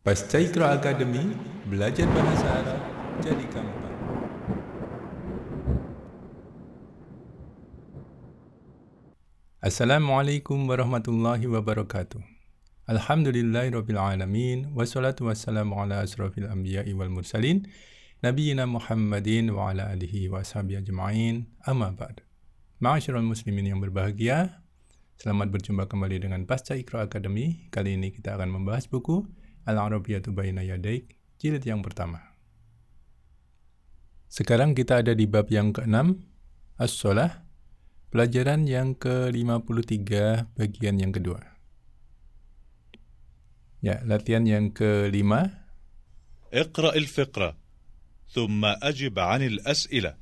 Pasca Iqra Academy, belajar bahasa Arab jadi gampang. Assalamualaikum warahmatullahi wabarakatuh. Alhamdulillahirabbil alamin wassalatu wassalamu ala asrofil anbiya'i wal mursalin nabiyina Muhammadin wa ala alihi wa ashabihi ajma'in. Amma ba'd. Ma'asyiral muslimin yang berbahagia, selamat berjumpa kembali dengan Pasca Iqra Academy. Kali ini kita akan membahas buku Al-Arabiyyatu Baina Yadaik, jilid yang pertama. Sekarang kita ada di bab yang ke-6, As-Shalah, pelajaran yang ke-53, bagian yang kedua. Ya, latihan yang ke-5. اقرأ الفقرة ثم أجب عن الأسئلة.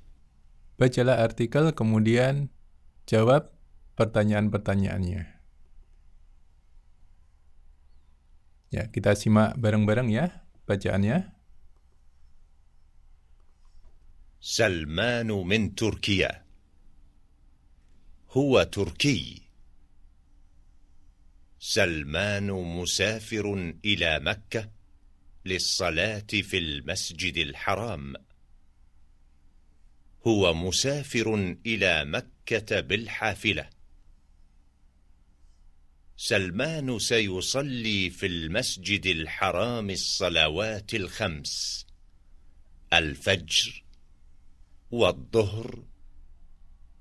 Bacalah artikel, kemudian jawab pertanyaan-pertanyaannya. Ya, kita simak bareng-bareng ya bacaannya. سلمان من تركيا. هو تركي. سلمان مسافر إلى مكة للصلاة في المسجد الحرام. هو مسافر إلى مكة بالحافلة. سلمان سيصلي في المسجد الحرام الصلوات الخمس: الفجر والظهر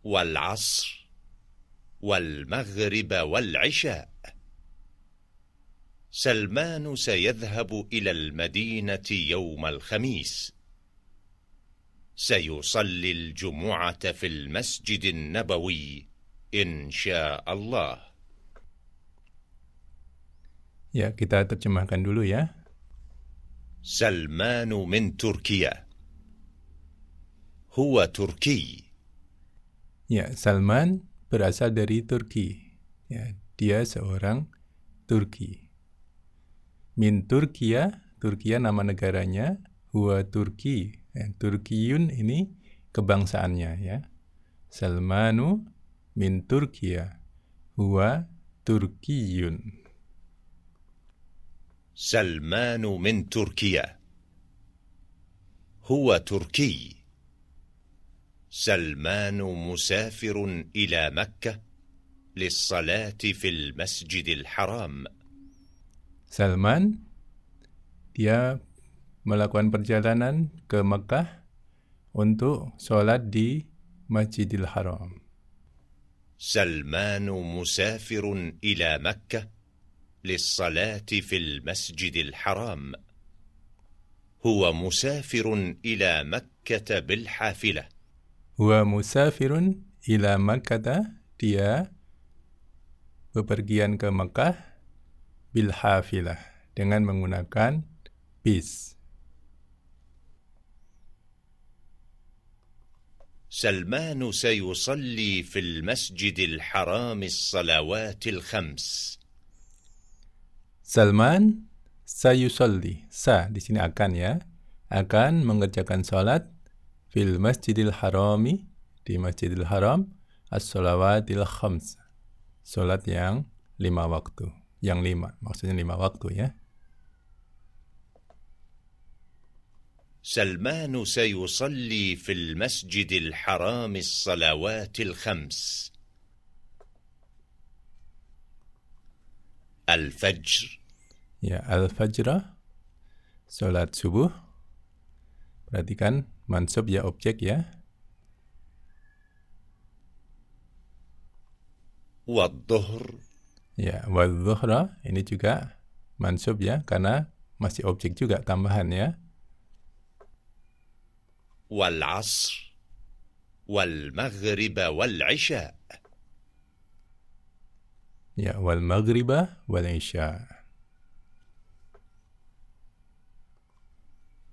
والعصر والمغرب والعشاء. سلمان سيذهب إلى المدينة يوم الخميس. سيصلي الجمعة في المسجد النبوي إن شاء الله. Ya, kita terjemahkan dulu ya. سلمان من تركيا. هو تركي. Ya, Salman berasal dari Turki. Ya, dia seorang Turki. Min Turkiya, Turkiya nama negaranya, huwa Turki. Ya, Turkiyun ini kebangsaannya ya. Salmanu min Turkiya, huwa Turkiyun. سلمان من تركيا. هو تركي. سلمان مسافر إلى مكة للصلاة في المسجد الحرام. Salman, dia melakukan perjalanan ke Mekah untuk sholat di Masjidil Haram. سلمان مسافر إلى مكة للصلاة في المسجد الحرام. هو مسافر إلى مكة بالحافلة. Huwa musafirun ila Makkah, dia bepergian ke Mekah bil hafilah, dengan menggunakan bis. سلمان سيصلي في المسجد الحرام الصلوات الخمس. Salman sayusolli, di sini akan ya, akan mengerjakan salat fil masjidil harami, di Masjidil Haram, as-shalawatil khams, salat yang 5 waktu, yang 5, maksudnya 5 waktu ya. سلمان سيصلي في المسجد الحرام الصلوات الخمس: الفجر. Ya, al-fajrah, salat subuh. Perhatikan mansub ya, objek ya. والظهر. Ya, wadzuhra, ini juga mansub ya, karena masih objek juga, tambahan ya. والعصر والمغرب والعشاء. Ya, wal maghriba wal isya.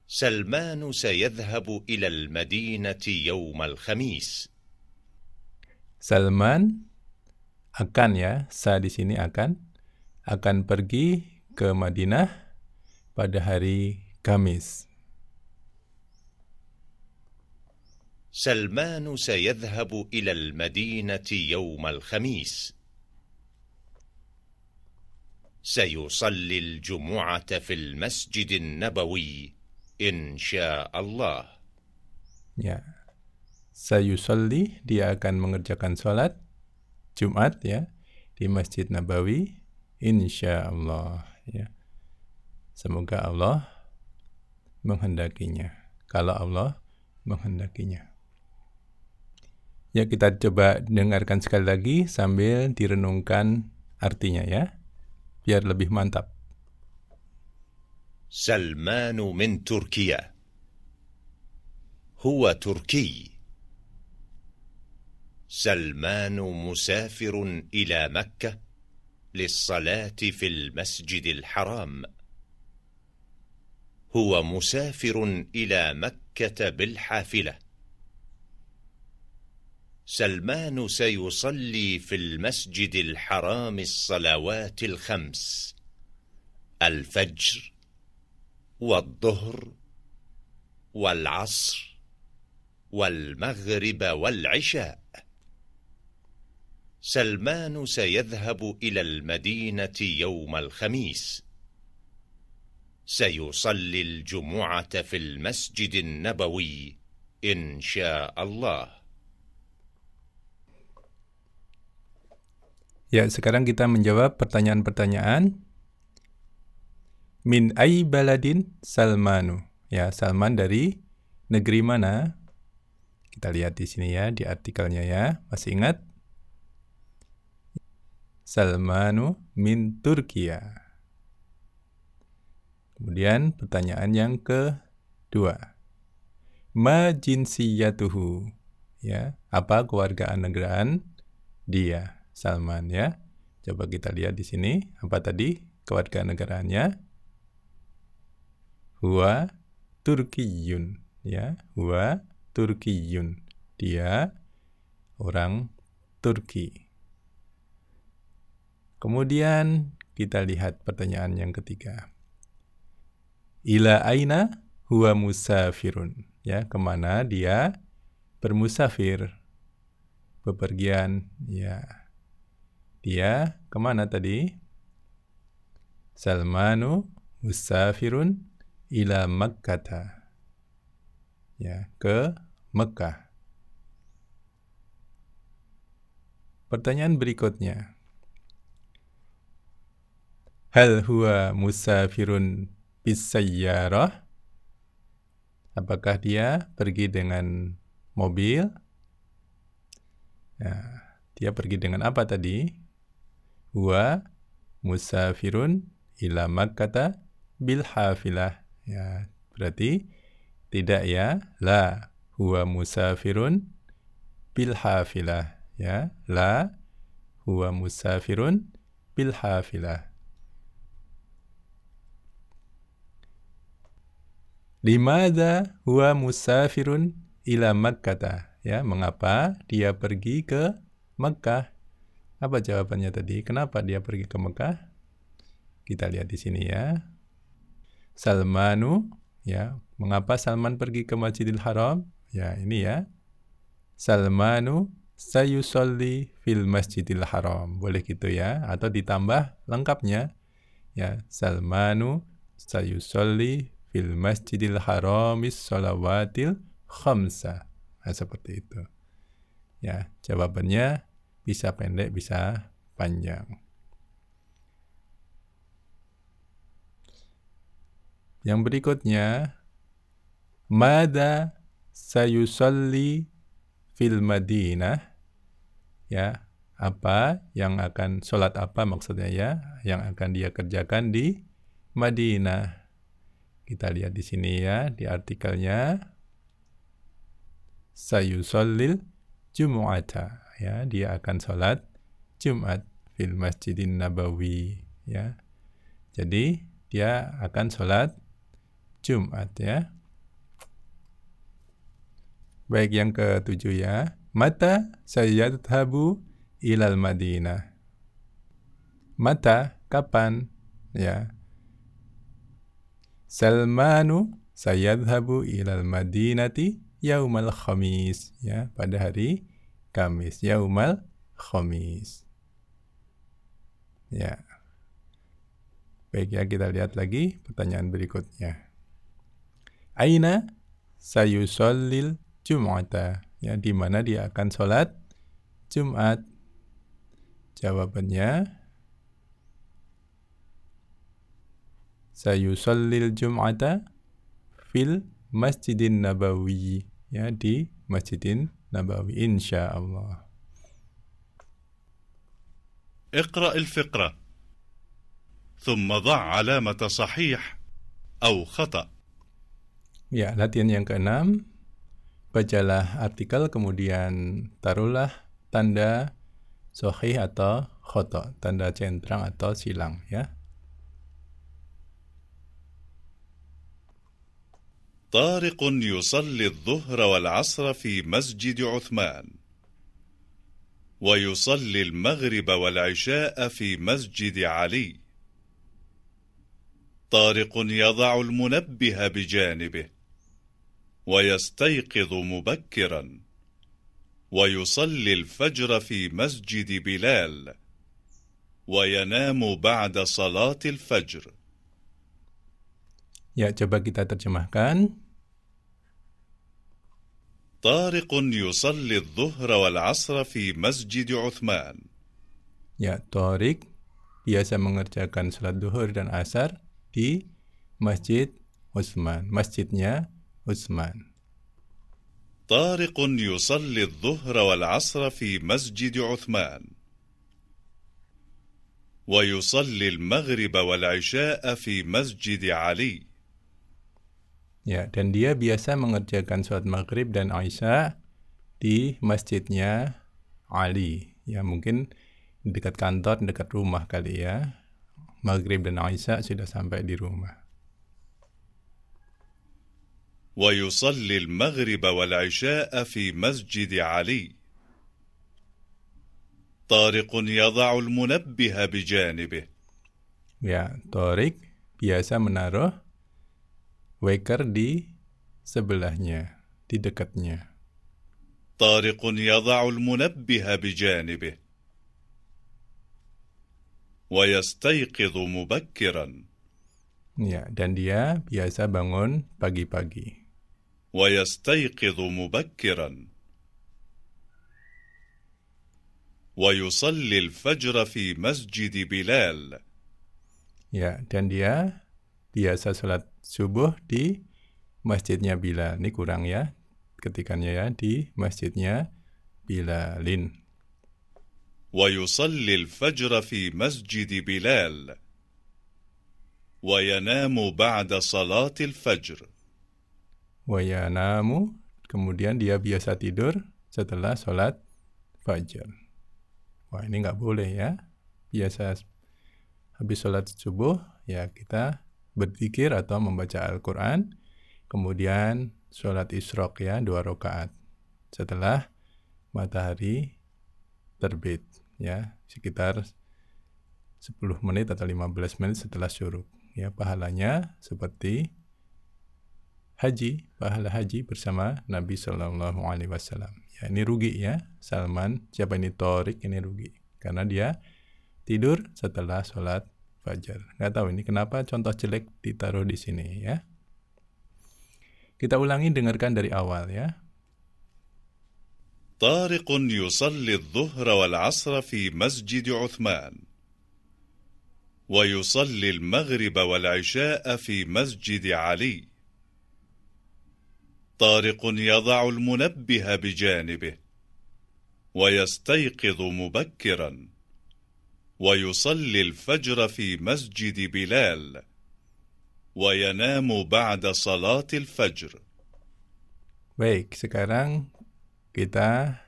سلمان سيذهب إلى المدينة يوم الخميس. Salman akan ya, di sini akan pergi ke Madinah pada hari Kamis. سلمان سيذهب إلى المدينة يوم الخميس. سيصلي الجمعة في المسجد النبوي إن شاء الله. Ya. Sayusolli, dia akan mengerjakan sholat Jumat ya di Masjid Nabawi insyaallah ya. Semoga Allah menghendakinya. Kalau Allah menghendakinya. Ya, kita coba dengarkan sekali lagi sambil direnungkan artinya ya, biar lebih mantap. سلمان من تركيا. هو تركي. سلمان مسافر إلى مكة للصلاة في المسجد الحرام. هو مسافر إلى مكة بالحافلة. سلمان سيصلي في المسجد الحرام الصلوات الخمس: الفجر والظهر والعصر والمغرب والعشاء. سلمان سيذهب إلى المدينة يوم الخميس. سيصلي الجمعة في المسجد النبوي إن شاء الله. Ya, sekarang kita menjawab pertanyaan-pertanyaan. Min ay baladin Salmanu. Ya, Salman dari negeri mana? Kita lihat di sini ya, di artikelnya ya. Masih ingat? Salmanu min Turkiya. Kemudian pertanyaan yang kedua. Ma jinsiyatuhu. Ya, apa kewarganegaraan dia? Salman ya. Coba kita lihat di sini apa tadi kewarganegaraannya? Huwa Turkiyun ya, huwa Turkiyun. Dia orang Turki. Kemudian kita lihat pertanyaan yang ketiga. Ila aina huwa musafirun ya, kemana dia bermusafir, bepergian ya. Dia kemana tadi? Salmanu musafirun ila Makkata. Ya, ke Mekah. Pertanyaan berikutnya. Hal huwa musafirun bisayyarah? Apakah dia pergi dengan mobil? Ya, dia pergi dengan apa tadi? Huwa musafirun ila Makkata bil hafilah. Ya, berarti tidak ya. La huwa musafirun bil hafilah. Ya, la huwa musafirun bil hafilah. Limadha huwa musafirun ila Makkata? Ya, mengapa dia pergi ke Mekah? Apa jawabannya tadi? Kenapa dia pergi ke Mekah? Kita lihat di sini ya. Salmanu, ya, mengapa Salman pergi ke Masjidil Haram? Ya, ini ya. Salmanu sayusolli fil Masjidil Haram. Boleh gitu ya, atau ditambah lengkapnya. Ya, Salmanu sayusolli fil Masjidil Haramis sholawatil khamsa. Nah, seperti itu. Ya, jawabannya bisa pendek, bisa panjang. Yang berikutnya, Mada sayusolli fil Madinah. Ya, apa yang akan, sholat apa maksudnya ya, yang akan dia kerjakan di Madinah. Kita lihat di sini ya, di artikelnya. Sayusollil Jumu'ata. Ya, dia akan sholat Jumat fil Masjidin Nabawi ya. Jadi dia akan sholat Jumat ya. Baik, yang ketujuh ya. Mata sayadhabu ilal Madinah. Mata, kapan ya. Salmanu sayadhabu ilal Madinati yaumal khamis ya, pada hari Kamis, yaumal khamis. Ya. Baik ya, kita lihat lagi pertanyaan berikutnya. Aina sayusallil jum'ata? Ya, di mana dia akan sholat Jumat? Jawabannya sayusallil jum'ata fil Masjidin Nabawi. Ya, di Masjidin Nabawi insyaallah. اقرأ الفقرة ثم ضع علامة صحيح أو خطأ. Ya, latihan yang keenam. Bacalah artikel, kemudian taruhlah tanda sahih atau khata, tanda centang atau silang ya. طارق يصلي الظهر والعصر في مسجد عثمان، ويصلي المغرب والعشاء في مسجد علي. طارق يضع المنبه بجانبه، ويستيقظ مبكرا، ويصلي الفجر في مسجد بلال، وينام بعد صلاة الفجر. Ya, coba kita terjemahkan. طارق يصلي الظهر والعصر في مسجد عثمان. Ya, Tariq biasa mengerjakan salat duhur dan asar di Masjid Utsman, masjidnya Utsman. طارق يصلي الظهر والعصر في مسجد عثمان، ويصلي المغرب والعشاء في مسجد علي. Ya, dan dia biasa mengerjakan salat maghrib dan isya di masjidnya Ali. Ya, mungkin dekat kantor, dekat rumah kali ya. Maghrib dan isya sudah sampai di rumah. ويصلي المغرب والعشاء في مسجد علي. طارق يضع المنبه بجانبه. Ya, Tariq biasa menaruh waker di sebelahnya, di dekatnya. طارق يضع المنبه بجانبه، ويستيقظ مبكرا. Ya, dan dia biasa bangun pagi-pagi. ويستيقظ مبكرا، ويصلي الفجر في مسجد بلال. Ya, dan dia biasa sholat subuh di masjidnya Bilal. Ini kurang ya, ketikannya ya, di masjidnya Bilalin. ويصلي الفجر في مسجد بلال، وينام بعد صلاة الفجر. Wayanamu, kemudian dia biasa tidur setelah sholat fajar. Wah, ini nggak boleh ya. Biasa habis sholat subuh, ya kita berzikir atau membaca Al-Quran. Kemudian sholat isyraq ya, 2 rakaat. Setelah matahari terbit ya, sekitar 10 menit atau 15 menit setelah syuruk. Ya, pahalanya seperti haji, pahala haji bersama Nabi Shallallahu Alaihi Wasallam. Ya, ini rugi ya, Salman. Siapa ini? Tariq ini rugi karena dia tidur setelah sholat fajar. Nggak tahu ini kenapa contoh jelek ditaruh di sini ya. Kita ulangi, dengarkan dari awal ya. طارق يصلي الظهر والعصر في مسجد عثمان، ويصلي المغرب والعشاء في مسجد علي. طارق يضع المنبه بجانبه، ويستيقظ مبكرا، ويصلي الفجر في مسجد بلال، وينام بعد صلاة الفجر. Baik, sekarang kita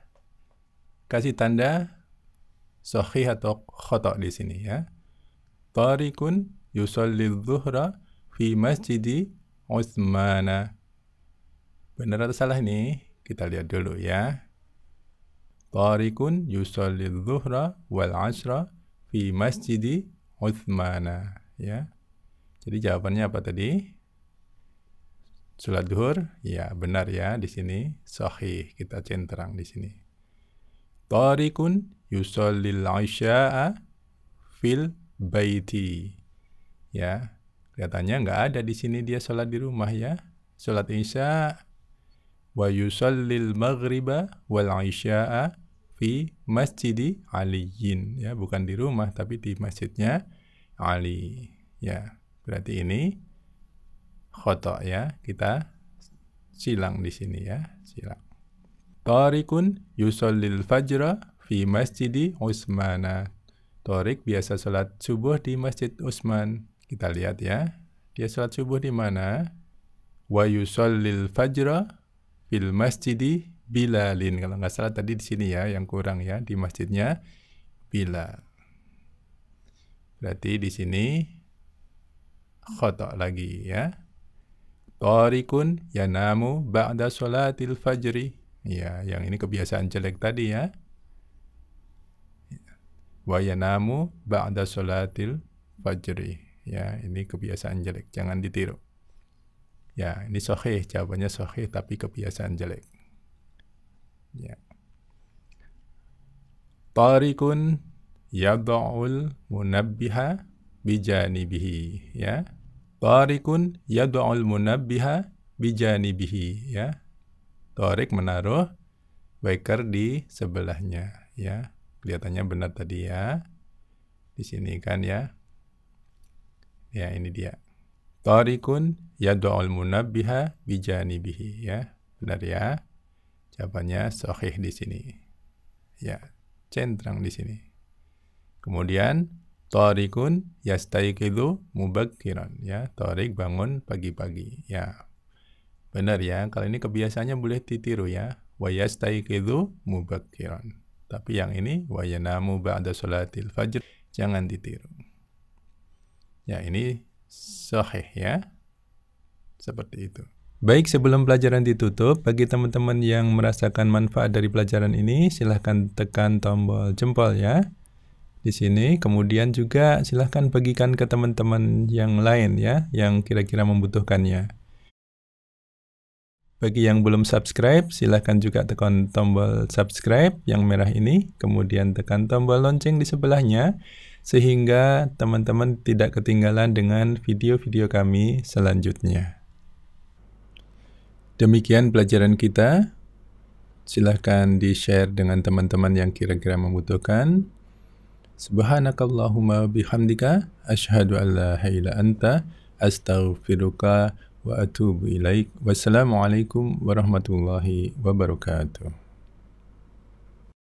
kasih tanda sahih atau khata di sini ya. Tariqun yusalli dhuhra fi masjidi Utsmana. Benar atau salah ini? Kita lihat dulu ya. Tariqun yusalli dhuhra wal asra fi masjidi Utsmana ya. Jadi jawabannya apa tadi? Salat duhur, ya benar ya di sini sahih, kita centang di sini. Tariqun yusallil isya'a fil baiti. Ya, kelihatannya nggak ada di sini dia sholat di rumah ya. Sholat Isya wa yusallil maghriba wal isya'a fi masjidi aliyin. Ya, bukan di rumah tapi di masjidnya Ali. Ya, berarti ini khata ya. Kita silang di sini ya, silang. Tariqun yusallil fajra fi masjidi Utsmana. Tariq biasa salat subuh di Masjid Utsman. Kita lihat ya. Dia salat subuh di mana? Wa yusallil fajra fil masjidi Bilalin. Kalau nggak salah tadi di sini ya, yang kurang ya, di masjidnya Bilal. Berarti di sini khata lagi ya. Tariqun yanamu ba'da sholatil fajri. Ya, yang ini kebiasaan jelek tadi ya. Wa yanamu ba'da sholatil fajri. Ya, ini kebiasaan jelek, jangan ditiru. Ya, ini sahih, jawabannya sahih tapi kebiasaan jelek. Ya. Tariqun yad'ul munabbiha bijanibihi ya. Tariqun yad'ul munabbiha bijanibihi ya. Tariq menaruh waker di sebelahnya ya. Kelihatannya benar tadi ya. Di sini kan ya. Ya, ini dia. Tariqun yad'ul munabbiha bijanibihi ya. Benar ya. Jawabannya sahih di sini. Ya, centang di sini. Kemudian tariqun yastayqidu mubakkiran ya. Tariq bangun pagi-pagi ya. Benar ya. Kalau ini kebiasaannya boleh ditiru ya. Wa yastayqidu mubakkiran. Tapi yang ini wa yanamu ba'da sholatil fajr jangan ditiru. Ya, ini sahih ya. Seperti itu. Baik, sebelum pelajaran ditutup, bagi teman-teman yang merasakan manfaat dari pelajaran ini, silahkan tekan tombol jempol ya. Di sini, kemudian juga silahkan bagikan ke teman-teman yang lain ya, yang kira-kira membutuhkannya. Bagi yang belum subscribe, silahkan juga tekan tombol subscribe yang merah ini, kemudian tekan tombol lonceng di sebelahnya, sehingga teman-teman tidak ketinggalan dengan video-video kami selanjutnya. Demikian pelajaran kita. Silahkan di-share dengan teman-teman yang kira-kira membutuhkan. Subhanakallahumma bihamdika asyhadu an la ilaha illa anta astaghfiruka wa atubu ilaik. Wassalamualaikum warahmatullahi wabarakatuh.